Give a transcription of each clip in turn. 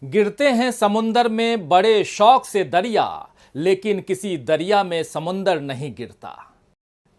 गिरते हैं समुंदर में बड़े शौक से दरिया, लेकिन किसी दरिया में समुंदर नहीं गिरता।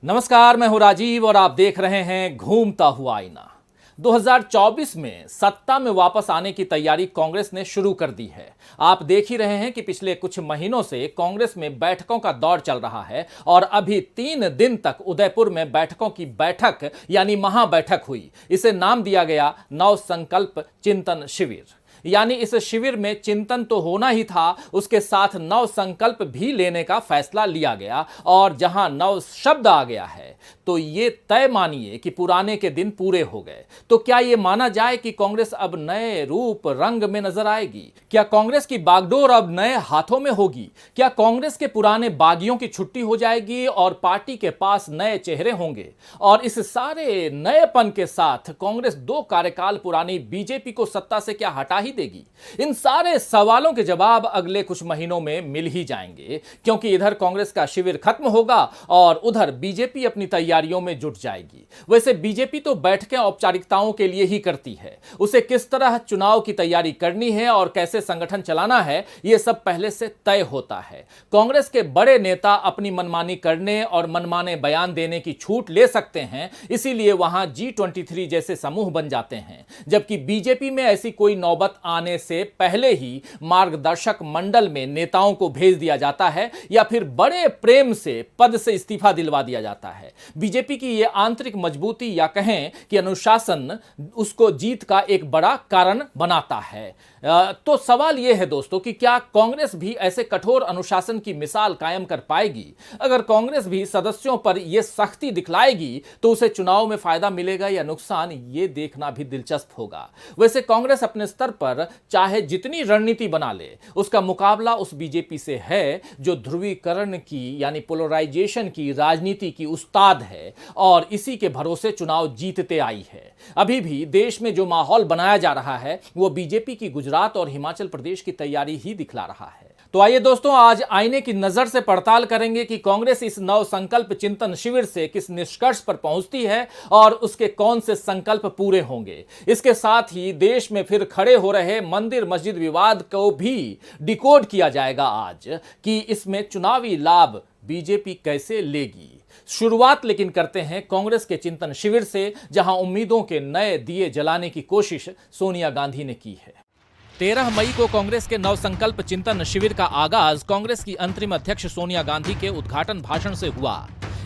नमस्कार, मैं हूं राजीव और आप देख रहे हैं घूमता हुआ आईना। 2024 में सत्ता में वापस आने की तैयारी कांग्रेस ने शुरू कर दी है। आप देख ही रहे हैं कि पिछले कुछ महीनों से कांग्रेस में बैठकों का दौर चल रहा है और अभी 3 दिन तक उदयपुर में बैठकों की बैठक यानी महाबैठक हुई। इसे नाम दिया गया नव संकल्प चिंतन शिविर। यानी इस शिविर में चिंतन तो होना ही था, उसके साथ नव संकल्प भी लेने का फैसला लिया गया। और जहां नव शब्द आ गया है तो ये तय मानिए कि पुराने के दिन पूरे हो गए। तो क्या ये माना जाए कि कांग्रेस अब नए रूप रंग में नजर आएगी? क्या कांग्रेस की बागडोर अब नए हाथों में होगी? क्या कांग्रेस के पुराने बागियों की छुट्टी हो जाएगी और पार्टी के पास नए चेहरे होंगे? और इस सारे नएपन के साथ कांग्रेस 2 कार्यकाल पुरानी बीजेपी को सत्ता से क्या हटा ही देगी? इन सारे सवालों के जवाब अगले कुछ महीनों में मिल ही जाएंगे, क्योंकि इधर कांग्रेस का शिविर खत्म होगा और उधर बीजेपी अपनी तैयारियों में जुट जाएगी। वैसे बीजेपी तो बैठकें औपचारिकताओं के लिए ही करती है। उसे किस तरह चुनाव की तैयारी करनी है और कैसे संगठन चलाना है, यह सब पहले से तय होता है। कांग्रेस के बड़े नेता अपनी मनमानी करने और मनमाने बयान देने की छूट ले सकते हैं, इसीलिए वहां G23 जैसे समूह बन जाते हैं। जबकि बीजेपी में ऐसी कोई नौबत आने से पहले ही मार्गदर्शक मंडल में नेताओं को भेज दिया जाता है या फिर बड़े प्रेम से पद से इस्तीफा दिलवा दिया जाता है। बीजेपी की यह आंतरिक मजबूती या कहें कि अनुशासन उसको जीत का एक बड़ा कारण बनाता है। तो सवाल यह है दोस्तों कि क्या कांग्रेस भी ऐसे कठोर अनुशासन की मिसाल कायम कर पाएगी? अगर कांग्रेस भी सदस्यों पर यह सख्ती दिखलाएगी तो उसे चुनाव में फायदा मिलेगा या नुकसान, यह देखना भी दिलचस्प होगा। वैसे कांग्रेस अपने स्तर पर चाहे जितनी रणनीति बना ले, उसका मुकाबला उस बीजेपी से है जो ध्रुवीकरण की यानी पोलराइजेशन की राजनीति की उस्ताद है और इसी के भरोसे चुनाव जीतते आई है। अभी भी देश में जो माहौल बनाया जा रहा है वो बीजेपी की गुजरात और हिमाचल प्रदेश की तैयारी ही दिखला रहा है। तो आइए दोस्तों, आज आईने की नजर से पड़ताल करेंगे कि कांग्रेस इस नव संकल्प चिंतन शिविर से किस निष्कर्ष पर पहुंचती है और उसके कौन से संकल्प पूरे होंगे। इसके साथ ही देश में फिर खड़े हो रहे मंदिर मस्जिद विवाद को भी डिकोड किया जाएगा आज कि इसमें चुनावी लाभ बीजेपी कैसे लेगी। शुरुआत लेकिन करते हैं कांग्रेस के चिंतन शिविर से, जहां उम्मीदों के नए दिए जलाने की कोशिश सोनिया गांधी ने की है। 13 मई को कांग्रेस के नव संकल्प चिंतन शिविर का आगाज कांग्रेस की अंतरिम अध्यक्ष सोनिया गांधी के उद्घाटन भाषण से हुआ।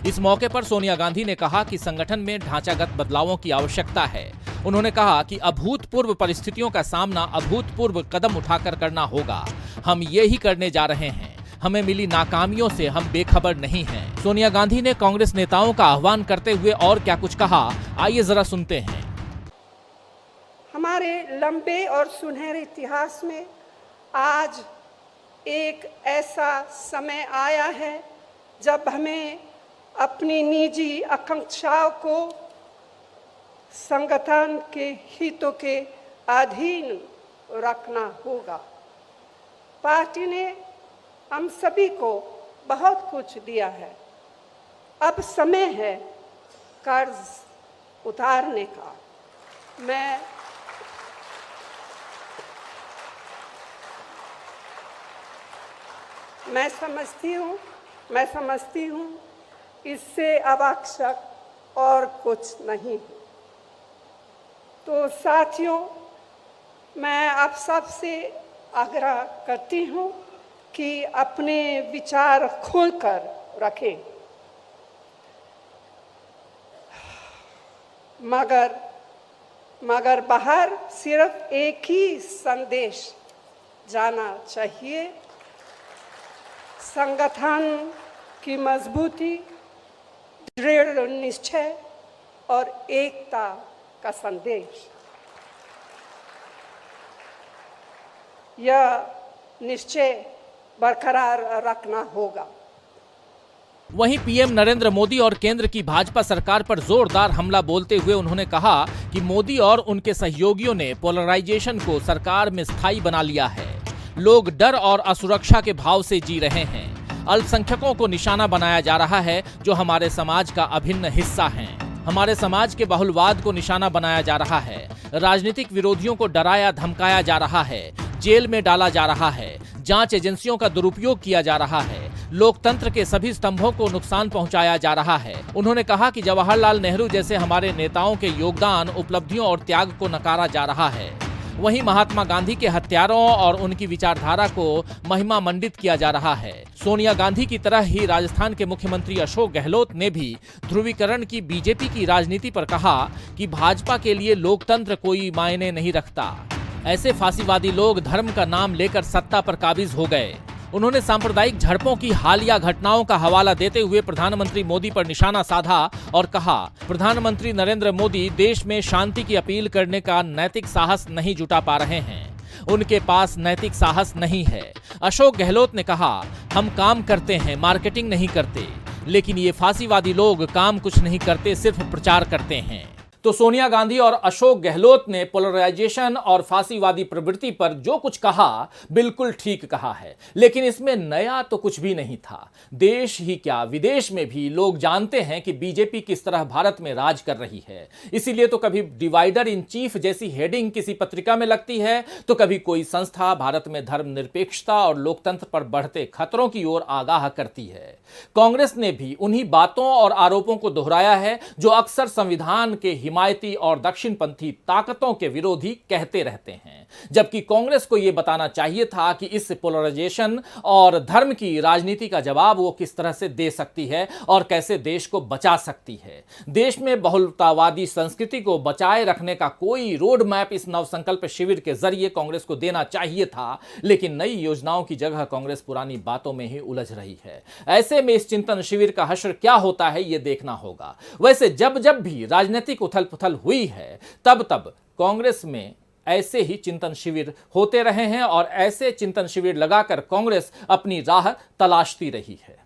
इस मौके पर सोनिया गांधी ने कहा कि संगठन में ढांचागत बदलावों की आवश्यकता है। उन्होंने कहा कि अभूतपूर्व परिस्थितियों का सामना अभूतपूर्व कदम उठाकर करना होगा। हम ये ही करने जा रहे हैं। हमें मिली नाकामियों से हम बेखबर नहीं हैं। सोनिया गांधी ने कांग्रेस नेताओं का आह्वान करते हुए और क्या कुछ कहा, आइए जरा सुनते हैं। हमारे लंबे और सुनहरे इतिहास में आज एक ऐसा समय आया है जब हमें अपनी निजी आकांक्षाओं को संगठन के हितों के अधीन रखना होगा। पार्टी ने हम सभी को बहुत कुछ दिया है। अब समय है कर्ज उतारने का। मैं समझती हूँ इससे आवश्यक और कुछ नहीं। तो साथियों, मैं आप सबसे आग्रह करती हूँ कि अपने विचार खोलकर रखें, मगर बाहर सिर्फ एक ही संदेश जाना चाहिए, संगठन की मजबूती, दृढ़ निश्चय और एकता का संदेश। यह निश्चय बरकरार रखना होगा। वहीं पीएम नरेंद्र मोदी और केंद्र की भाजपा सरकार पर जोरदार हमला बोलते हुए उन्होंने कहा कि मोदी और उनके सहयोगियों ने पोलराइजेशन को सरकार में स्थायी बना लिया है। लोग डर और असुरक्षा के भाव से जी रहे हैं। अल्पसंख्यकों को निशाना बनाया जा रहा है जो हमारे समाज का अभिन्न हिस्सा हैं। हमारे समाज के बहुलवाद को निशाना बनाया जा रहा है। राजनीतिक विरोधियों को डराया धमकाया जा रहा है। जेल में डाला जा रहा है, जांच एजेंसियों का दुरुपयोग किया जा रहा है, लोकतंत्र के सभी स्तंभों को नुकसान पहुंचाया जा रहा है। उन्होंने कहा कि जवाहरलाल नेहरू जैसे हमारे नेताओं के योगदान, उपलब्धियों और त्याग को नकारा जा रहा है। वहीं महात्मा गांधी के हत्यारों और उनकी विचारधारा को महिमा मंडित किया जा रहा है। सोनिया गांधी की तरह ही राजस्थान के मुख्यमंत्री अशोक गहलोत ने भी ध्रुवीकरण की बीजेपी की राजनीति पर कहा कि भाजपा के लिए लोकतंत्र कोई मायने नहीं रखता। ऐसे फांसीवादी लोग धर्म का नाम लेकर सत्ता पर काबिज हो गए। उन्होंने सांप्रदायिक झड़पों की हालिया घटनाओं का हवाला देते हुए प्रधानमंत्री मोदी पर निशाना साधा और कहा, प्रधानमंत्री नरेंद्र मोदी देश में शांति की अपील करने का नैतिक साहस नहीं जुटा पा रहे हैं। उनके पास नैतिक साहस नहीं है। अशोक गहलोत ने कहा, हम काम करते हैं, मार्केटिंग नहीं करते। लेकिन ये फांसीवादी लोग काम कुछ नहीं करते, सिर्फ प्रचार करते हैं। तो सोनिया गांधी और अशोक गहलोत ने पोलराइजेशन और फांसीवादी प्रवृत्ति पर जो कुछ कहा बिल्कुल ठीक कहा है, लेकिन इसमें नया तो कुछ भी नहीं था। देश ही क्या, विदेश में भी लोग जानते हैं कि बीजेपी किस तरह भारत में राज कर रही है। इसीलिए तो कभी डिवाइडर इन चीफ जैसी हेडिंग किसी पत्रिका में लगती है, तो कभी कोई संस्था भारत में धर्मनिरपेक्षता और लोकतंत्र पर बढ़ते खतरों की ओर आगाह करती है। कांग्रेस ने भी उन्हीं बातों और आरोपों को दोहराया है जो अक्सर संविधान के हिमायती और दक्षिणपंथी ताकतों के विरोधी कहते रहते हैं, जबकि कांग्रेस को यह बताना चाहिए था कि इस पोलराइजेशन और धर्म की राजनीति का जवाब वो किस तरह से दे सकती है और कैसे देश को बचा सकती है। देश में बहुलतावादी संस्कृति को बचाए रखने का कोई रोड मैप इस नवसंकल्प शिविर के जरिए कांग्रेस को देना चाहिए था, लेकिन नई योजनाओं की जगह कांग्रेस पुरानी बातों में ही उलझ रही है। ऐसे में इस चिंतन शिविर का हश्र क्या होता है ये देखना होगा। वैसे जब जब भी राजनीतिक उथल पुथल हुई है, तब तब कांग्रेस में ऐसे ही चिंतन शिविर होते रहे हैं और ऐसे चिंतन शिविर लगाकर कांग्रेस अपनी राह तलाशती रही है।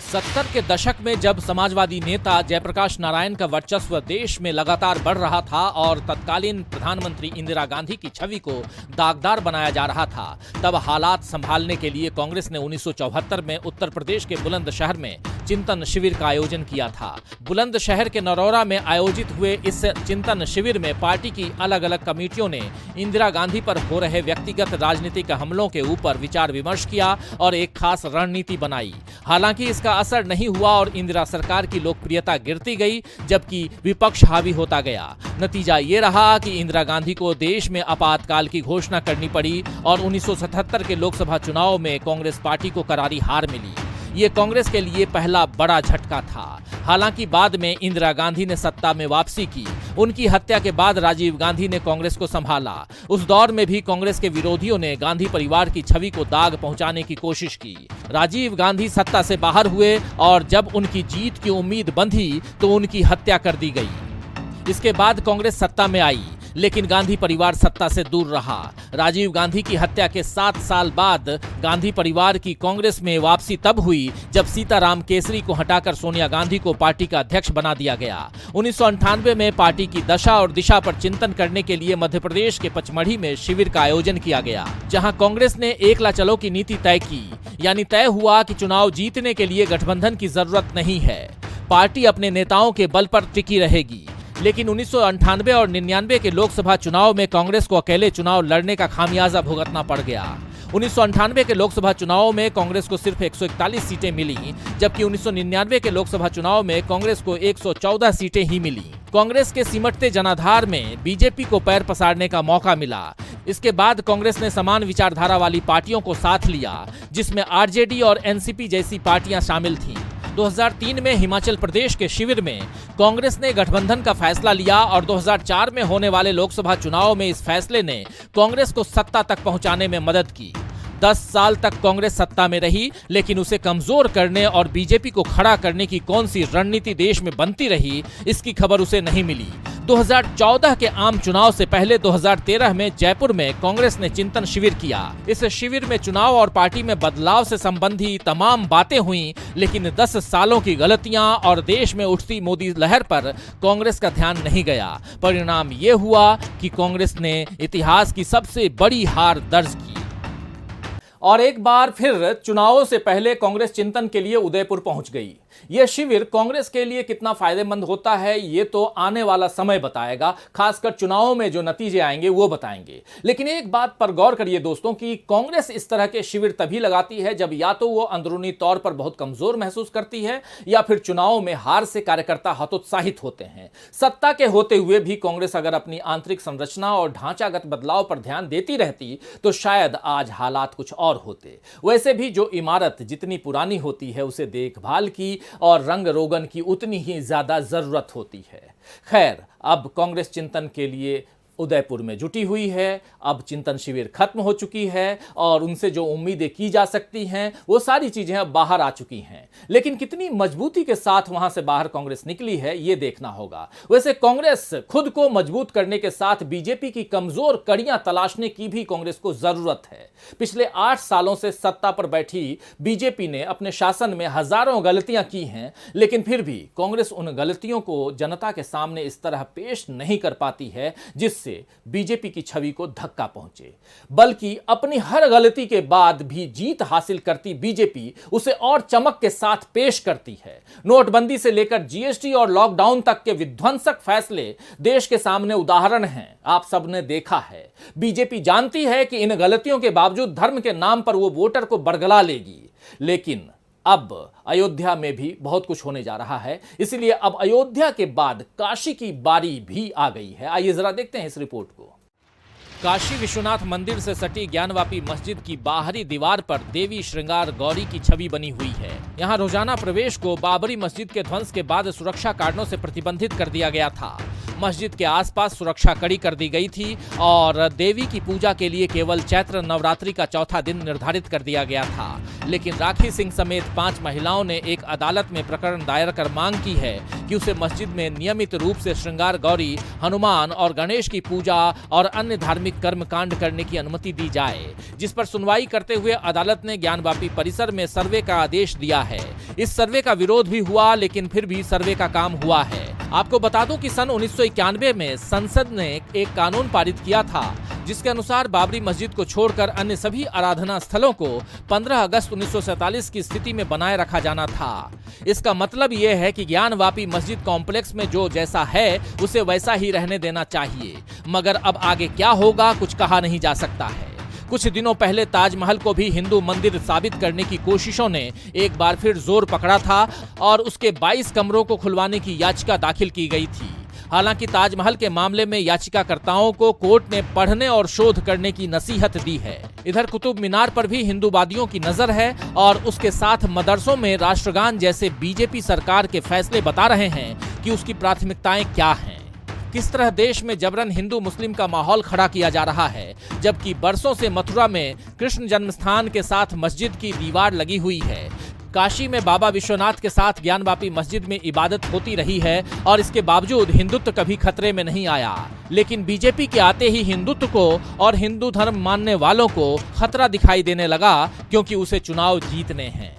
70 के दशक में जब समाजवादी नेता जयप्रकाश नारायण का वर्चस्व देश में लगातार बढ़ रहा था और तत्कालीन प्रधानमंत्री इंदिरा गांधी की छवि को दागदार बनाया जा रहा था, तब हालात संभालने के लिए कांग्रेस ने 1974 में उत्तर प्रदेश के बुलंदशहर में चिंतन शिविर का आयोजन किया था। बुलंदशहर के नरौरा में आयोजित हुए इस चिंतन शिविर में पार्टी की अलग अलग कमेटियों ने इंदिरा गांधी पर हो रहे व्यक्तिगत राजनीतिक हमलों के ऊपर विचार विमर्श किया और एक खास रणनीति बनाई। हालांकि इसका असर नहीं हुआ और इंदिरा सरकार की लोकप्रियता गिरती गई, जबकि विपक्ष हावी होता गया। नतीजा ये रहा कि इंदिरा गांधी को देश में आपातकाल की घोषणा करनी पड़ी और 1977 के लोकसभा चुनाव में कांग्रेस पार्टी को करारी हार मिली। ये कांग्रेस के लिए पहला बड़ा झटका था। हालांकि बाद में इंदिरा गांधी ने सत्ता में वापसी की। उनकी हत्या के बाद राजीव गांधी ने कांग्रेस को संभाला। उस दौर में भी कांग्रेस के विरोधियों ने गांधी परिवार की छवि को दाग पहुंचाने की कोशिश की। राजीव गांधी सत्ता से बाहर हुए और जब उनकी जीत की उम्मीद बंधी तो उनकी हत्या कर दी गई। इसके बाद कांग्रेस सत्ता में आई, लेकिन गांधी परिवार सत्ता से दूर रहा। राजीव गांधी की हत्या के 7 साल बाद गांधी परिवार की कांग्रेस में वापसी तब हुई जब सीताराम केसरी को हटाकर सोनिया गांधी को पार्टी का अध्यक्ष बना दिया गया। 1998 में पार्टी की दशा और दिशा पर चिंतन करने के लिए मध्य प्रदेश के पचमढ़ी में शिविर का आयोजन किया गया, जहां कांग्रेस ने एकला चलो की नीति तय की। यानी तय हुआ कि चुनाव जीतने के लिए गठबंधन की जरूरत नहीं है, पार्टी अपने नेताओं के बल पर टिकी रहेगी। लेकिन 1998 और 99 के लोकसभा चुनाव में कांग्रेस को अकेले चुनाव लड़ने का खामियाजा भुगतना पड़ गया। 1998 के लोकसभा चुनाव में कांग्रेस को सिर्फ 141 सीटें मिली, जबकि 1999 के लोकसभा चुनाव में कांग्रेस को 114 सीटें ही मिली। कांग्रेस के सिमटते जनाधार में बीजेपी को पैर पसारने का मौका मिला। इसके बाद कांग्रेस ने समान विचारधारा वाली पार्टियों को साथ लिया, जिसमें आरजेडी और एनसीपी जैसी पार्टियां शामिल थीं। 2003 में हिमाचल प्रदेश के शिविर में कांग्रेस ने गठबंधन का फैसला लिया और 2004 में होने वाले लोकसभा चुनाव में इस फैसले ने कांग्रेस को सत्ता तक पहुंचाने में मदद की। 10 साल तक कांग्रेस सत्ता में रही, लेकिन उसे कमजोर करने और बीजेपी को खड़ा करने की कौन सी रणनीति देश में बनती रही, इसकी खबर उसे नहीं मिली। 2014 के आम चुनाव से पहले 2013 में जयपुर में कांग्रेस ने चिंतन शिविर किया। इस शिविर में चुनाव और पार्टी में बदलाव से संबंधी तमाम बातें हुई, लेकिन 10 सालों की गलतियां और देश में उठती मोदी लहर पर कांग्रेस का ध्यान नहीं गया। परिणाम ये हुआ कि कांग्रेस ने इतिहास की सबसे बड़ी हार दर्ज की। और एक बार फिर चुनावों से पहले कांग्रेस चिंतन के लिए उदयपुर पहुंच गई। यह शिविर कांग्रेस के लिए कितना फायदेमंद होता है ये तो आने वाला समय बताएगा, खासकर चुनावों में जो नतीजे आएंगे वो बताएंगे। लेकिन एक बात पर गौर करिए दोस्तों कि कांग्रेस इस तरह के शिविर तभी लगाती है जब या तो वो अंदरूनी तौर पर बहुत कमजोर महसूस करती है या फिर चुनावों में हार से कार्यकर्ता हतोत्साहित होते हैं। सत्ता के होते हुए भी कांग्रेस अगर अपनी आंतरिक संरचना और ढांचागत बदलाव पर ध्यान देती रहती तो शायद आज हालात कुछ और होते। वैसे भी जो इमारत जितनी पुरानी होती है उसे देखभाल की और रंग रोगन की उतनी ही ज्यादा जरूरत होती है। खैर, अब कांग्रेस चिंतन के लिए उदयपुर में जुटी हुई है। अब चिंतन शिविर खत्म हो चुकी है और उनसे जो उम्मीदें की जा सकती हैं वो सारी चीजें अब बाहर आ चुकी हैं। लेकिन कितनी मजबूती के साथ वहां से बाहर कांग्रेस निकली है ये देखना होगा। वैसे कांग्रेस खुद को मजबूत करने के साथ बीजेपी की कमजोर कड़ियां तलाशने की भी कांग्रेस को जरूरत है। पिछले 8 सालों से सत्ता पर बैठी बीजेपी ने अपने शासन में हजारों गलतियां की हैं, लेकिन फिर भी कांग्रेस उन गलतियों को जनता के सामने इस तरह पेश नहीं कर पाती है जिससे बीजेपी की छवि को धक्का पहुंचे। बल्कि अपनी हर गलती के बाद भी जीत हासिल करती बीजेपी उसे और चमक के साथ पेश करती है। नोटबंदी से लेकर जीएसटी और लॉकडाउन तक के विध्वंसक फैसले देश के सामने उदाहरण हैं, आप सबने देखा है। बीजेपी जानती है कि इन गलतियों के बावजूद धर्म के नाम पर वो वोटर को बरगला लेगी। लेकिन अब अयोध्या में भी बहुत कुछ होने जा रहा है, इसलिए अब अयोध्या के बाद काशी की बारी भी आ गई है। आइए जरा देखते हैं इस रिपोर्ट को। काशी विश्वनाथ मंदिर से सटी ज्ञानवापी मस्जिद की बाहरी दीवार पर देवी श्रृंगार गौरी की छवि बनी हुई है। यहाँ रोजाना प्रवेश को बाबरी मस्जिद के ध्वंस के बाद सुरक्षा कारणों से प्रतिबंधित कर दिया गया था। मस्जिद के आसपास सुरक्षा कड़ी कर दी गई थी और देवी की पूजा के लिए केवल चैत्र नवरात्रि का चौथा दिन निर्धारित कर दिया गया था। लेकिन राखी सिंह समेत 5 महिलाओं ने एक अदालत में प्रकरण दायर कर मांग की है कि उसे मस्जिद में नियमित रूप से श्रृंगार गौरी, हनुमान और गणेश की पूजा और अन्य धार्मिक कर्मकांड करने की अनुमति दी जाए, जिस पर सुनवाई करते हुए अदालत ने ज्ञानवापी परिसर में सर्वे का आदेश दिया है। इस सर्वे का विरोध भी हुआ, लेकिन फिर भी सर्वे का काम हुआ है। आपको बता दूं कि सन 1991 में संसद ने एक कानून पारित किया था जिसके अनुसार बाबरी मस्जिद को छोड़कर अन्य सभी आराधना स्थलों को 15 अगस्त 1947 की स्थिति में बनाए रखा जाना था। इसका मतलब यह है कि ज्ञानवापी मस्जिद कॉम्प्लेक्स में जो जैसा है उसे वैसा ही रहने देना चाहिए, मगर अब आगे क्या होगा कुछ कहा नहीं जा सकता है। कुछ दिनों पहले ताजमहल को भी हिंदू मंदिर साबित करने की कोशिशों ने एक बार फिर जोर पकड़ा था और उसके 22 कमरों को खुलवाने की याचिका दाखिल की गई थी। हालांकि ताजमहल के मामले में याचिकाकर्ताओं को कोर्ट ने पढ़ने और शोध करने की नसीहत दी है। इधर कुतुब मीनार पर भी हिंदूवादियों की नजर है और उसके साथ मदरसों में राष्ट्रगान जैसे बीजेपी सरकार के फैसले बता रहे हैं कि उसकी प्राथमिकताएं क्या हैं। किस तरह देश में जबरन हिंदू मुस्लिम का माहौल खड़ा किया जा रहा है, जबकि बरसों से मथुरा में कृष्ण जन्मस्थान के साथ मस्जिद की दीवार लगी हुई है। काशी में बाबा विश्वनाथ के साथ ज्ञानवापी मस्जिद में इबादत होती रही है और इसके बावजूद हिंदुत्व कभी खतरे में नहीं आया। लेकिन बीजेपी के आते ही हिंदुत्व को और हिंदू धर्म मानने वालों को खतरा दिखाई देने लगा, क्योंकि उसे चुनाव जीतने हैं।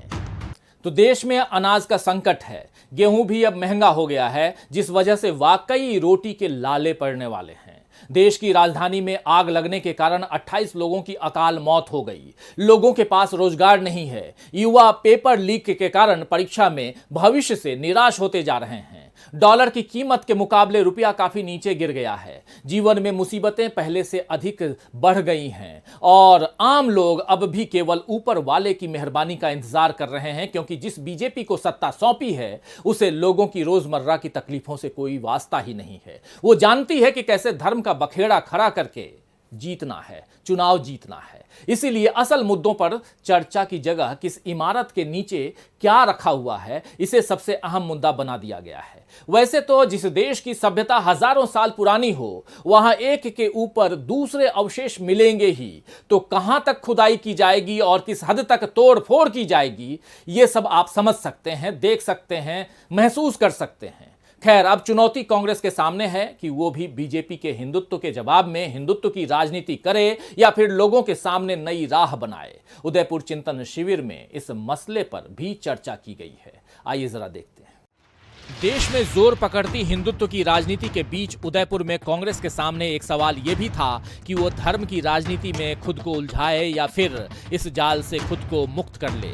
तो देश में अनाज का संकट है, गेहूं भी अब महंगा हो गया है, जिस वजह से वाकई रोटी के लाले पड़ने वाले हैं। देश की राजधानी में आग लगने के कारण 28 लोगों की अकाल मौत हो गई। लोगों के पास रोजगार नहीं है। युवा पेपर लीक के कारण परीक्षा में भविष्य से निराश होते जा रहे हैं। डॉलर की कीमत के मुकाबले रुपया काफी नीचे गिर गया है। जीवन में मुसीबतें पहले से अधिक बढ़ गई हैं और आम लोग अब भी केवल ऊपर वाले की मेहरबानी का इंतजार कर रहे हैं, क्योंकि जिस बीजेपी को सत्ता सौंपी है उसे लोगों की रोजमर्रा की तकलीफों से कोई वास्ता ही नहीं है। वो जानती है कि कैसे धर्म का बखेड़ा खड़ा करके जीतना है, चुनाव जीतना है। इसीलिए असल मुद्दों पर चर्चा की जगह किस इमारत के नीचे क्या रखा हुआ है, इसे सबसे अहम मुद्दा बना दिया गया है। वैसे तो जिस देश की सभ्यता हजारों साल पुरानी हो, वहां एक के ऊपर दूसरे अवशेष मिलेंगे ही, तो कहां तक खुदाई की जाएगी और किस हद तक तोड़ फोड़ की जाएगी, ये सब आप समझ सकते हैं, देख सकते हैं, महसूस कर सकते हैं। खैर, अब चुनौती कांग्रेस के सामने है कि वो भी बीजेपी के हिंदुत्व के जवाब में हिंदुत्व की राजनीति करे या फिर लोगों के सामने नई राह बनाए। उदयपुर चिंतन शिविर में इस मसले पर भी चर्चा की गई है। आइए जरा देखते हैं। देश में जोर पकड़ती हिंदुत्व की राजनीति के बीच उदयपुर में कांग्रेस के सामने एक सवाल यह भी था कि वो धर्म की राजनीति में खुद को उलझाए या फिर इस जाल से खुद को मुक्त कर ले।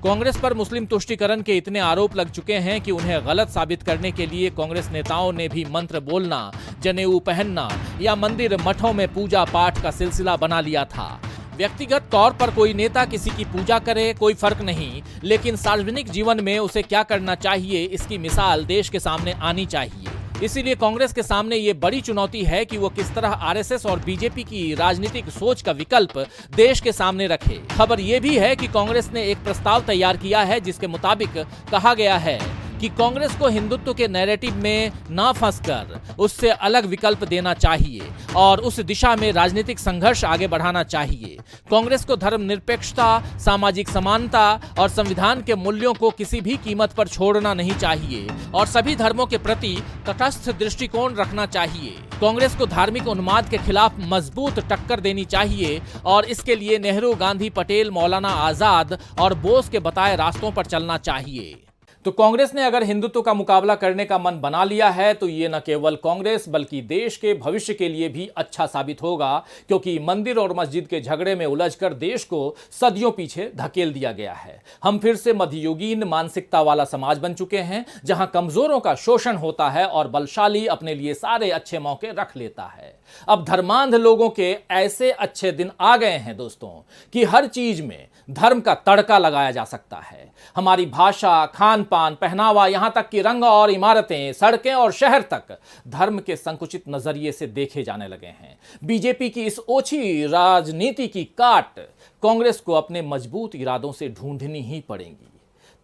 कांग्रेस पर मुस्लिम तुष्टीकरण के इतने आरोप लग चुके हैं कि उन्हें गलत साबित करने के लिए कांग्रेस नेताओं ने भी मंत्र बोलना, जनेऊ पहनना या मंदिर मठों में पूजा पाठ का सिलसिला बना लिया था। व्यक्तिगत तौर पर कोई नेता किसी की पूजा करे कोई फर्क नहीं, लेकिन सार्वजनिक जीवन में उसे क्या करना चाहिए इसकी मिसाल देश के सामने आनी चाहिए। इसीलिए कांग्रेस के सामने ये बड़ी चुनौती है कि वो किस तरह आरएसएस और बीजेपी की राजनीतिक सोच का विकल्प देश के सामने रखे। खबर ये भी है कि कांग्रेस ने एक प्रस्ताव तैयार किया है जिसके मुताबिक कहा गया है कि कांग्रेस को हिंदुत्व के नैरेटिव में ना फंसकर उससे अलग विकल्प देना चाहिए और उस दिशा में राजनीतिक संघर्ष आगे बढ़ाना चाहिए। कांग्रेस को धर्मनिरपेक्षता, सामाजिक समानता और संविधान के मूल्यों को किसी भी कीमत पर छोड़ना नहीं चाहिए और सभी धर्मों के प्रति तटस्थ दृष्टिकोण रखना चाहिए। कांग्रेस को धार्मिक उन्माद के खिलाफ मजबूत टक्कर देनी चाहिए और इसके लिए नेहरू, गांधी, पटेल, मौलाना आजाद और बोस के बताए रास्तों पर चलना चाहिए। तो कांग्रेस ने अगर हिंदुत्व का मुकाबला करने का मन बना लिया है तो ये न केवल कांग्रेस बल्कि देश के भविष्य के लिए भी अच्छा साबित होगा, क्योंकि मंदिर और मस्जिद के झगड़े में उलझकर देश को सदियों पीछे धकेल दिया गया है। हम फिर से मध्ययुगीन मानसिकता वाला समाज बन चुके हैं, जहां कमजोरों का शोषण होता है और बलशाली अपने लिए सारे अच्छे मौके रख लेता है। अब धर्मांध लोगों के ऐसे अच्छे दिन आ गए हैं दोस्तों कि हर चीज में धर्म का तड़का लगाया जा सकता है। हमारी भाषा, खान पान, पहनावा, यहां तक कि रंग और इमारतें, सड़कें और शहर तक धर्म के संकुचित नजरिए से देखे जाने लगे हैं। बीजेपी की इस ओछी राजनीति की काट कांग्रेस को अपने मजबूत इरादों से ढूंढनी ही पड़ेगी,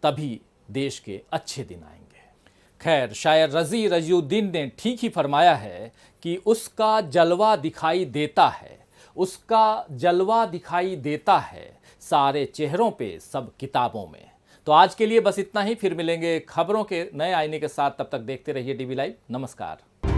तभी देश के अच्छे दिन आएंगे। खैर, शायर रजी रजीउद्दीन ने ठीक ही फरमाया है कि उसका जलवा दिखाई देता है, उसका जलवा दिखाई देता है सारे चेहरों पे, सब किताबों में। तो आज के लिए बस इतना ही, फिर मिलेंगे खबरों के नए आईने के साथ। तब तक देखते रहिए डीवी लाइव। नमस्कार।